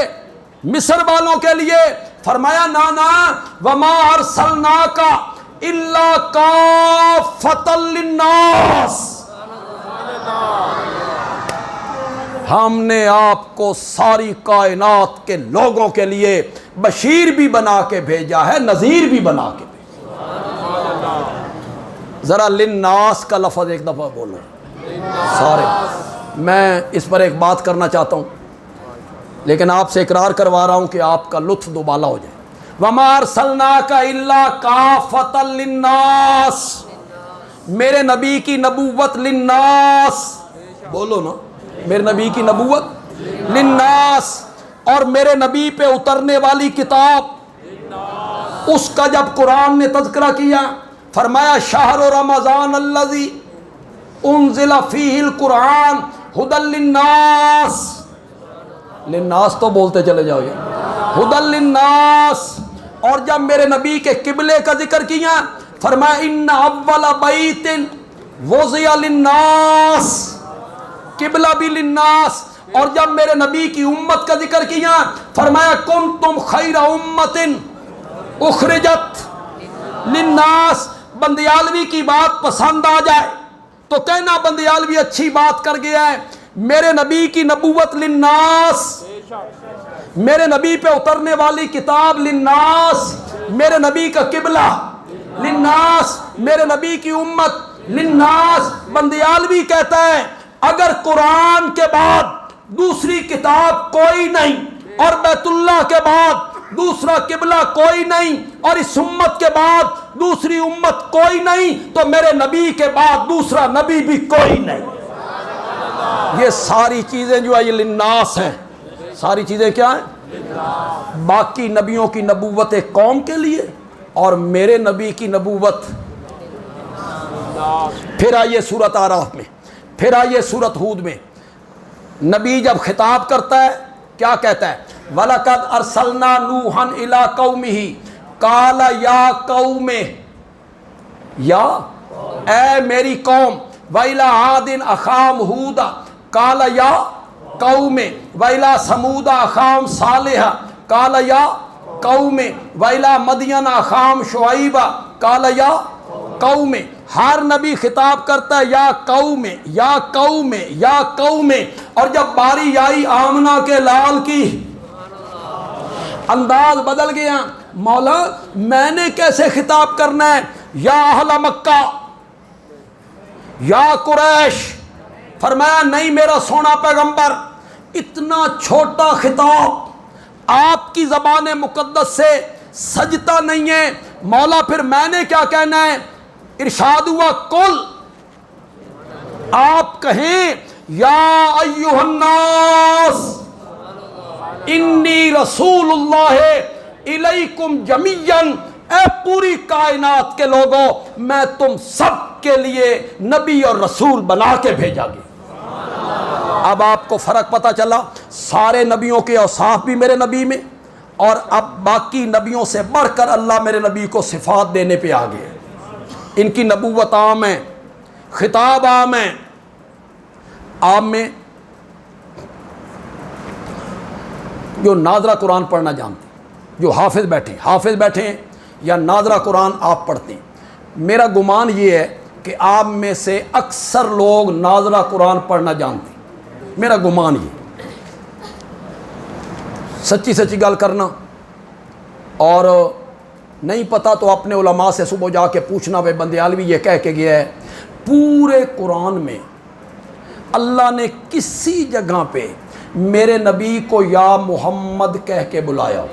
مصر والوں کے لیے فرمایا نانا وما ارسلناک الا کافۃ للناس، ہم نے آپ کو ساری کائنات کے لوگوں کے لیے بشیر بھی بنا کے بھیجا ہے، نذیر بھی بنا کے بھیجا. ذرا للناس کا لفظ ایک دفعہ بولو سارے. میں اس پر ایک بات کرنا چاہتا ہوں، لیکن آپ سے اقرار کروا رہا ہوں کہ آپ کا لطف دوبالا ہو جائے. وَمَا أَرْسَلْنَاكَ إِلَّا كَافَةً لِلنَّاسِ، میرے نبی کی نبوت للناس، بولو نا، میرے نبی کی نبوت للناس، اور میرے نبی پہ اترنے والی کتاب، اس کا جب قرآن نے تذکرہ کیا فرمایا شہر رمضان الذی انزل فیہ القرآن ھدی للناس. للناس تو بولتے چلے جاؤ یار، ہدی للناس۔ اور جب میرے نبی کے قبلے کا ذکر کیا فرمایا ان اول بیت وضع للناس، قبلہ بھی للناس۔ اور جب میرے نبی کی امت کا ذکر کیا فرمایا کنتم خیر امت اخرجت للناس۔ بندیالوی کی بات پسند آ جائے تو کہنا بندیالوی اچھی بات کر گیا ہے۔ میرے نبی کی نبوت للناس، میرے نبی پہ اترنے والی کتاب للناس، میرے نبی کا قبلہ للناس، میرے نبی کی امت للناس۔ بندیالوی کہتا ہے اگر قرآن کے بعد دوسری کتاب کوئی نہیں اور بیت اللہ کے بعد دوسرا قبلہ کوئی نہیں اور اس امت کے بعد دوسری امت کوئی نہیں تو میرے نبی کے بعد دوسرا نبی بھی کوئی نہیں۔ یہ ساری چیزیں جو ہے یہ للناس ہیں، ساری چیزیں کیا ہیں؟ باقی نبیوں کی نبوت ایک قوم کے لیے اور میرے نبی کی نبوت۔ پھر آئیے سورۃ اعراف میں، پھر آئیے سورۃ ہود میں۔ نبی جب خطاب کرتا ہے کیا کہتا ہے؟ وَلَقَدْ أَرْسَلْنَا نُوحًا إِلَىٰ قَوْمِهِ قَالَ يَا قَوْمِ، یا اے میری قوم، وَإِلَىٰ عَادٍ أَخَاهُمْ هُودًا قَالَ يَا قَوْمِ وَإِلَىٰ ثَمُودَ أَخَاهُمْ صَالِحًا قَالَ يَا قَوْمِ وَإِلَىٰ مَدْيَنَ أَخَاهُمْ شُعَيْبًا قَالَ يَا قَوْمِ۔ ہر نبی خطاب کرتا ہے یا قوم یا قوم یا قوم۔ اور جب باری آئی آمنہ کے لال کی انداز بدل گیا، مولا میں نے کیسے خطاب کرنا ہے؟ یا اہل مکہ یا قریش۔ فرمایا نہیں میرا سونا پیغمبر، اتنا چھوٹا خطاب آپ کی زبان مقدس سے سجتا نہیں ہے۔ مولا پھر میں نے کیا کہنا ہے؟ ارشاد ہوا کل، آپ کہیں یا ایھا الناس انی رسول اللہ الیکم جمیعا، اے پوری کائنات کے لوگوں میں تم سب کے لیے نبی اور رسول بنا کے بھیجا گیا۔ اب آپ کو فرق پتہ چلا، سارے نبیوں کے اوصاف بھی میرے نبی میں، اور اب باقی نبیوں سے بڑھ کر اللہ میرے نبی کو صفات دینے پہ آ گئے۔ ان کی نبوت عام ہے، خطاب عام ہے۔ عام میں جو ناظرہ قرآن پڑھنا جانتے، جو حافظ بیٹھے ہیں یا ناظرہ قرآن آپ پڑھتے ہیں، میرا گمان یہ ہے کہ آپ میں سے اکثر لوگ ناظرہ قرآن پڑھنا جانتے ہیں، میرا گمان یہ سچی گل کرنا، اور نہیں پتا تو اپنے علماء سے صبح جا کے پوچھنا، بھائی بندیالوی یہ کہہ کے گیا ہے۔ پورے قرآن میں اللہ نے کسی جگہ پہ میرے نبی کو یا محمد کہہ کے بلایا؟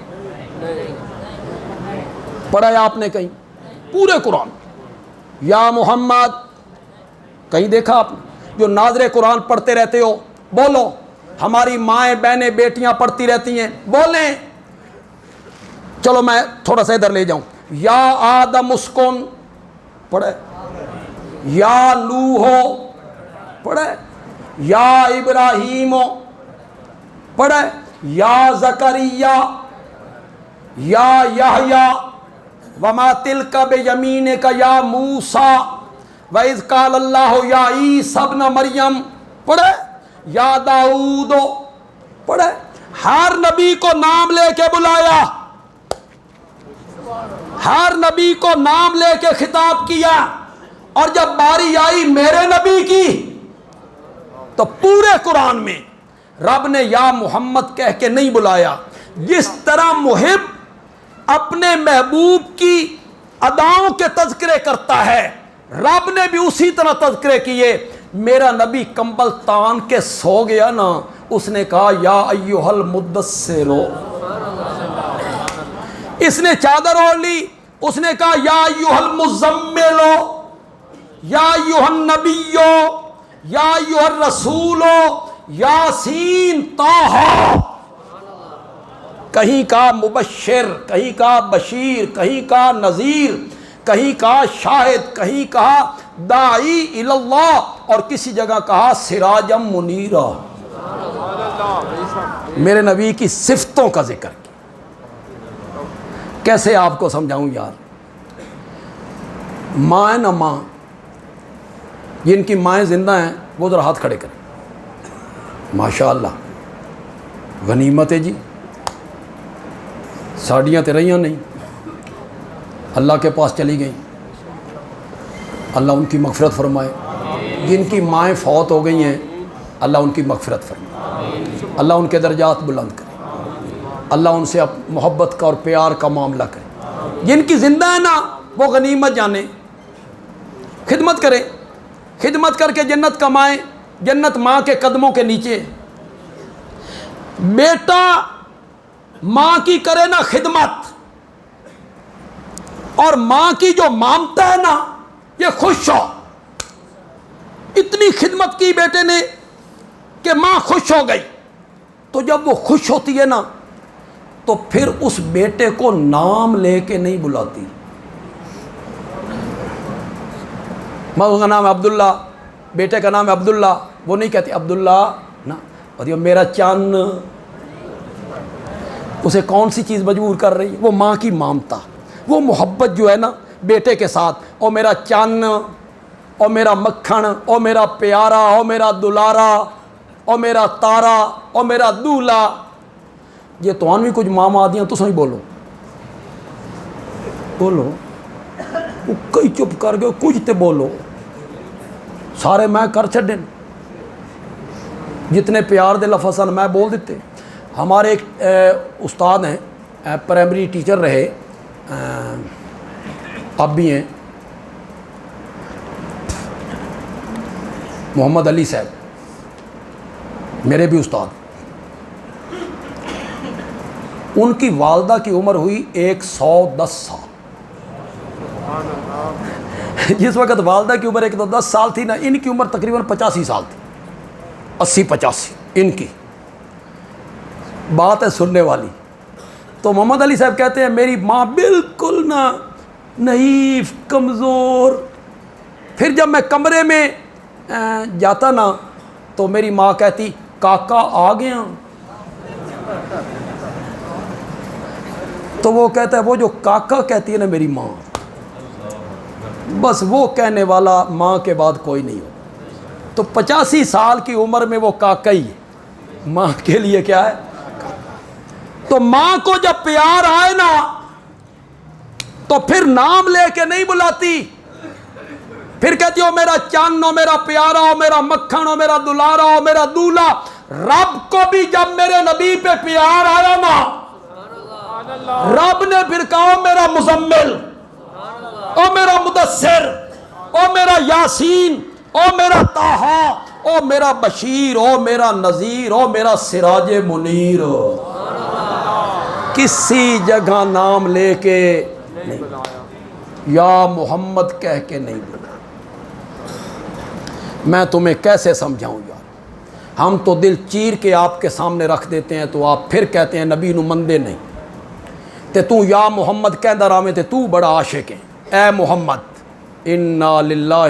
پڑھا ہے آپ نے کہیں؟ پورے قرآن یا محمد کہیں دیکھا آپ نے؟ جو ناظر قرآن پڑھتے رہتے ہو بولو، ہماری مائیں بہنیں بیٹیاں پڑھتی رہتی ہیں بولیں۔ چلو میں تھوڑا سا ادھر لے جاؤں۔ یا آدم اسکن پڑھے، یا نوح پڑھے، یا ابراہیم پڑھے، یا زکریا، یا یحییٰ وما تلک بیمینک یا موسیٰ وَإِذْ قَالَ اللَّهُ یا عیسیٰ ابن مریم پڑھے، یا داؤد پڑھے۔ ہر نبی کو نام لے کے بلایا، ہر نبی کو نام لے کے خطاب کیا، اور جب باری آئی میرے نبی کی تو پورے قرآن میں رب نے یا محمد کہہ کے نہیں بلایا۔ جس طرح محب اپنے محبوب کی اداؤں کے تذکرے کرتا ہے، رب نے بھی اسی طرح تذکرے کیے۔ میرا نبی کمبل تان کے سو گیا نا، اس نے کہا یا ایھا المدثر، اس نے چادر اوڑھ لی، اس نے کہا یا ایھا المزمل، یا ایھا النبی، یا ایھا الرسول، یاسین طٰہٰ۔ کہیں کا مبشر، کہیں کا بشیر، کہیں کا نذیر، کہیں کہا شاہد، کہیں کہا داعی الی اللہ، اور کسی جگہ کہا سراجم منیرا۔ میرے نبی کی صفتوں کا ذکر کیا. کیسے آپ کو سمجھاؤں یار. ماں نہ ماں، جن کی مائیں زندہ ہیں وہ ذرا ہاتھ کھڑے کریں. ماشاء اللہ، غنیمت ہے جی. ساڑیاں تے رہیاں نہیں، اللہ کے پاس چلی گئیں. اللہ ان کی مغفرت فرمائے. جن کی مائیں فوت ہو گئی ہیں اللہ ان کی مغفرت فرمائے، اللہ ان کے درجات بلند کرے، اللہ ان سے محبت کا اور پیار کا معاملہ کرے. جن کی زندہ ہے نا وہ غنیمت جانے، خدمت کرے، خدمت کر کے جنت کمائیں. جنت ماں کے قدموں کے نیچے. بیٹا ماں کی کرے نا خدمت، اور ماں کی جو مامتا ہے نا یہ خوش ہو. اتنی خدمت کی بیٹے نے کہ ماں خوش ہو گئی. تو جب وہ خوش ہوتی ہے نا تو پھر اس بیٹے کو نام لے کے نہیں بلاتی. ماں کا نام ہے عبداللہ، بیٹے کا نام ہے عبداللہ، وہ نہیں کہتی عبداللہ نا، اور میرا چان. اسے کون سی چیز مجبور کر رہی ہے؟ وہ ماں کی مامتا، وہ محبت جو ہے نا بیٹے کے ساتھ. او میرا چان، او میرا مکھن، او میرا پیارا، او میرا دلارا، او میرا تارا، او میرا دولہا. یہ تو بھی کچھ ماما آدیاں تو سہی بولو بولو. وہ کئی چپ کر گئے، کچھ تے بولو. سارے میں کر چھڈن، جتنے پیار دے لفظ سن میں بول دیتے. ہمارے ایک استاد ہیں، پرائمری ٹیچر رہے، اب بھی ہیں، محمد علی صاحب، میرے بھی استاد. ان کی والدہ کی عمر ہوئی 110 سال. جس وقت والدہ کی عمر 110 سال تھی نا، ان کی عمر تقریباً 85 سال تھی، 80-85 ان کی. بات ہے سننے والی. تو محمد علی صاحب کہتے ہیں میری ماں بالکل نہ نحیف، کمزور. پھر جب میں کمرے میں جاتا نا تو میری ماں کہتی کاکا آ گیا. تو وہ کہتا ہے وہ جو کاکا کہتی ہے نا میری ماں، بس وہ کہنے والا ماں کے بعد کوئی نہیں ہو. تو 85 سال کی عمر میں وہ کاکا ہی ہے، ماں کے لیے کیا ہے. تو ماں کو جب پیار آئے نا تو پھر نام لے کے نہیں بلاتی، پھر کہتی ہو میرا چان، ہو میرا پیارا، ہو میرا مکھن، ہو میرا دلارا، ہو میرا دولہا. رب کو بھی جب میرے نبی پہ پیار آیا نا، رب نے پھر کہا میرا مزمل، او میرا مدثر، او میرا یاسین، او میرا طٰہٰ، او میرا بشیر، او میرا نذیر، او میرا سراج منیر. کسی جگہ نام لے کے نہیں، یا محمد کہہ کے نہیں بولا. میں تمہیں کیسے سمجھاؤں یار. ہم تو دل چیر کے آپ کے سامنے رکھ دیتے ہیں تو آپ پھر کہتے ہیں نبی نو مندے نہیں تے تو یا محمد کہندہ رہے تے تو بڑا عاشق ہے. اے محمد انا للہ.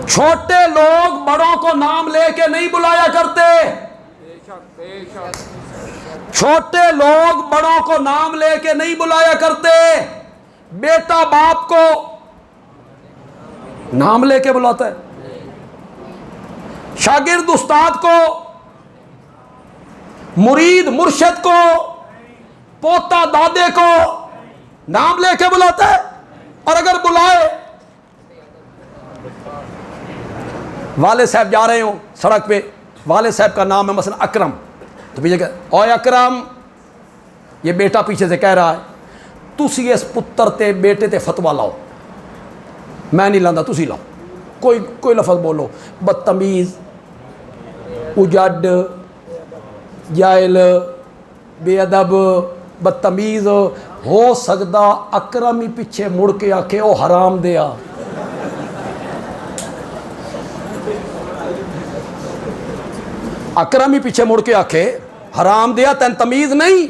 چھوٹے لوگ بڑوں کو نام لے کے نہیں بلایا کرتے. چھوٹے لوگ بڑوں کو نام لے کے نہیں بلایا کرتے. بیٹا باپ کو نام لے کے بلاتا ہے، شاگرد استاد کو، مرید مرشد کو، پوتا دادے کو نام لے کے بلاتا ہے. اور اگر بلائے، والد صاحب جا رہے ہوں سڑک پہ، والد صاحب کا نام ہے مثلا اکرم، تو پیچھے کہ اوے اکرم، یہ بیٹا پیچھے سے کہہ رہا ہے تسی اس پتر تے بیٹے تے فتویٰ لاؤ. میں نہیں لاندا، تسی لاؤ. کوئی لفظ بولو، بدتمیز، اجڈ، جاہل، بے ادب، بدتمیز. ہو سکتا اکرم ہی پیچھے مڑ کے آکھے او حرام دیا. اکرم ہی پیچھے مڑ کے آکھے حرام دیا، تین تمیز نہیں،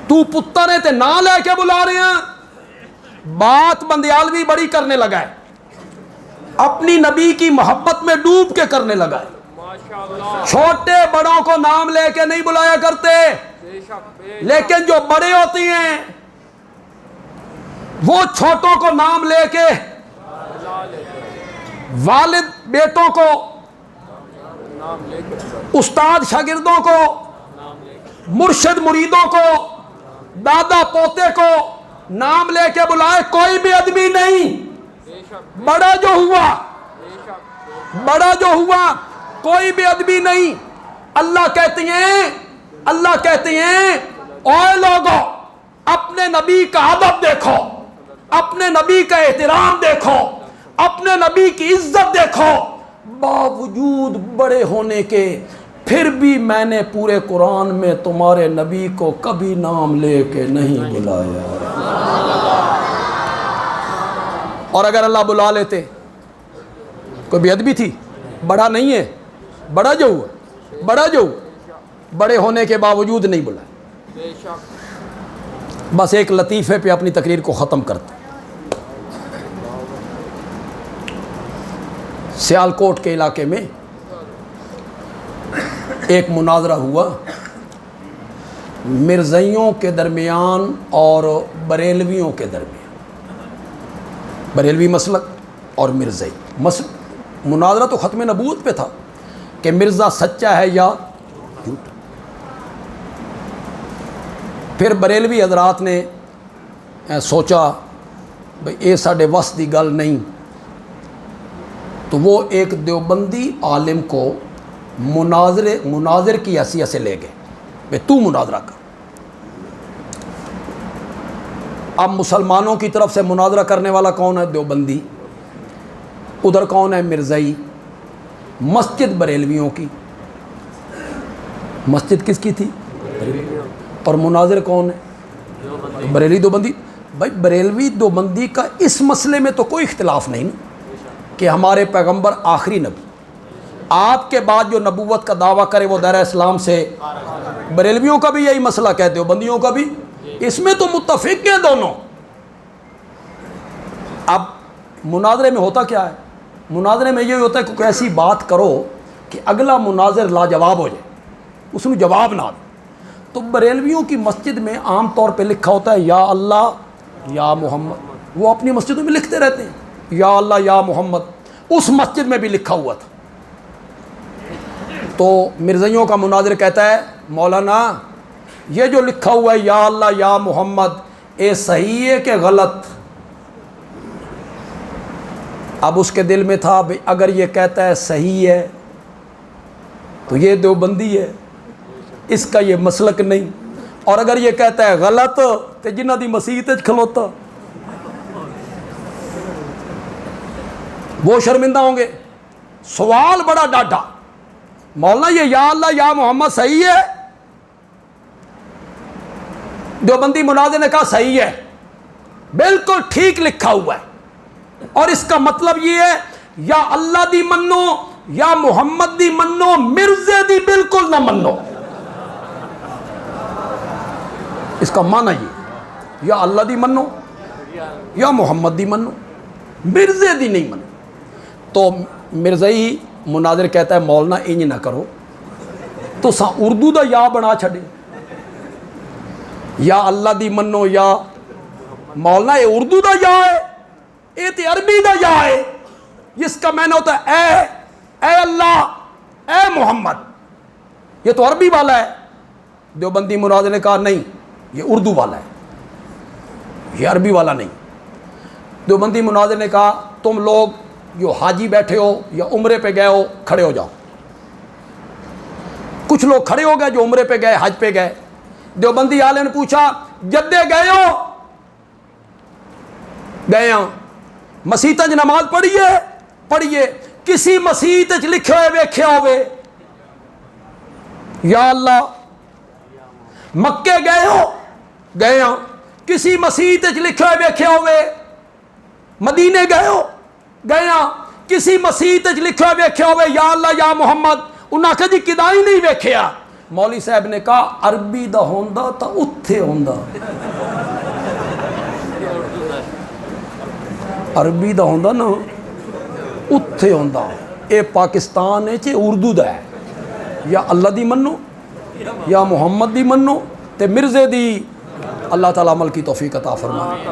تو پتر ہے تے نہ لے کے بلا رہے ہیں. بات بندیالوی بڑی کرنے لگا ہے، اپنی نبی کی محبت میں ڈوب کے کرنے لگا ہے. چھوٹے بڑوں کو نام لے کے نہیں بلایا کرتے، لیکن جو بڑے ہوتی ہیں وہ چھوٹوں کو نام لے کے، والد بیٹوں کو، استاد شاگردوں کو، مرشد مریدوں کو، دادا پوتے کو نام لے کے بلائے، کوئی بھی آدمی نہیں، بڑا جو ہوا کوئی بھی آدمی نہیں۔ اللہ کہتی ہیں اے لوگو اپنے نبی کا ادب دیکھو، اپنے نبی کا احترام دیکھو، اپنے نبی کی عزت دیکھو، باوجود بڑے ہونے کے پھر بھی میں نے پورے قرآن میں تمہارے نبی کو کبھی نام لے کے نہیں بلایا۔ اور اگر اللہ بلا لیتے، کوئی بے ادبی تھی؟ بڑا نہیں ہے، بڑا جو بڑے ہونے کے باوجود نہیں بلایا۔ بس ایک لطیفے پہ اپنی تقریر کو ختم کرتا۔ سیالکوٹ کے علاقے میں ایک مناظرہ ہوا مرزائیوں کے درمیان اور بریلویوں کے درمیان، بریلوی مسلک اور مرزائی مسلک۔ مناظرہ تو ختم نبوت پہ تھا کہ مرزا سچا ہے یا جھوٹ۔ پھر بریلوی حضرات نے سوچا بھئی اے ساڈے وس دی گل نہیں، تو وہ ایک دیوبندی عالم کو مناظر کی حیثیت سے لے گئے، بھئی تو مناظرہ کر۔ اب مسلمانوں کی طرف سے مناظرہ کرنے والا کون ہے؟ دیوبندی۔ ادھر کون ہے؟ مرزائی۔ مسجد بریلویوں کی، مسجد کس کی تھی؟ اور مناظر کون ہے؟ بریلوی دیوبندی۔ بھائی بریلوی دیوبندی کا اس مسئلے میں تو کوئی اختلاف نہیں کہ ہمارے پیغمبر آخری نبی، آپ کے بعد جو نبوت کا دعویٰ کرے وہ دائرہ اسلام سے۔ بریلویوں کا بھی یہی مسئلہ ہے، دیوبندیوں کا بھی، اس میں تو متفق ہیں دونوں۔ اب مناظرے میں ہوتا کیا ہے؟ مناظرے میں یہ ہوتا ہے کہ کوئی ایسی بات کرو کہ اگلا مناظر لاجواب ہو جائے، اس نے جواب نہ دے۔ تو بریلویوں کی مسجد میں عام طور پہ لکھا ہوتا ہے یا اللہ یا محمد، وہ اپنی مسجدوں میں لکھتے رہتے ہیں یا اللہ یا محمد، اس مسجد میں بھی لکھا ہوا تھا۔ تو مرزائیوں کا مناظر کہتا ہے مولانا یہ جو لکھا ہوا ہے یا اللہ یا محمد، اے صحیح ہے کہ غلط؟ اب اس کے دل میں تھا بھئی اگر یہ کہتا ہے صحیح ہے تو یہ دیوبندی ہے، اس کا یہ مسلک نہیں، اور اگر یہ کہتا ہے غلط تو جنہ دی مسیح کھلوتا، وہ شرمندہ ہوں گے۔ سوال بڑا ڈاڈا، مولانا یہ یا اللہ یا محمد صحیح ہے؟ دیوبندی مناظر نے کہا صحیح ہے، بالکل ٹھیک لکھا ہوا ہے، اور اس کا مطلب یہ ہے یا اللہ دی منو یا محمد دی منو، مرزے دی بالکل نہ منو۔ اس کا معنی یہ یا اللہ دی منو یا محمد دی منو، مرزے دی نہیں منو۔ تو مرزائی مناظر کہتا ہے مولانا انج نہ کرو، تو سا اردو دا یا بنا چھڑے، یا اللہ دی منو یا مولانا یہ اردو دا یا ہے، یہ تو عربی دا یا ہے، جس کا معنی ہوتا ہے اے اللہ اے محمد، یہ تو عربی والا ہے۔ دیوبندی مناظر نے کہا نہیں یہ اردو والا ہے، یہ عربی والا نہیں۔ دیوبندی مناظر نے کہا تم لوگ جو حاجی بیٹھے ہو یا عمرے پہ گئے ہو کھڑے ہو جاؤ۔ کچھ لوگ کھڑے ہو گئے جو عمرے پہ گئے، حج پہ گئے۔ دیوبندی عالم نے پوچھا جدے گئے ہو؟ گئے ہاں۔ مسیطہ جو نماز پڑھیے، کسی مسیط لکھے ہوئے ویکھے ہوئے یا اللہ؟ مکے گئے ہو؟ گئے ہاں۔ کسی مسیط لکھے ہوئے ویکھے ہوئے؟ مدینے گئے ہو؟ گئے ہاں۔ کسی مسیط لکھے ہوئے ویکھے ہوئے یا اللہ یا محمد؟ انہاں کہا جی کدائی نہیں ویکھیا۔ مولوی صاحب نے کہا عربی دا ہوندا تا اتھے ہوندا، عربی دا ہوندا نا اتھے ہوندا، اے پاکستان ہے اردو دا ہے، یا اللہ دی منو یا محمد دی منو تے مرزے دی، اللہ تعالیٰ عمل کی توفیق عطا فرمائے۔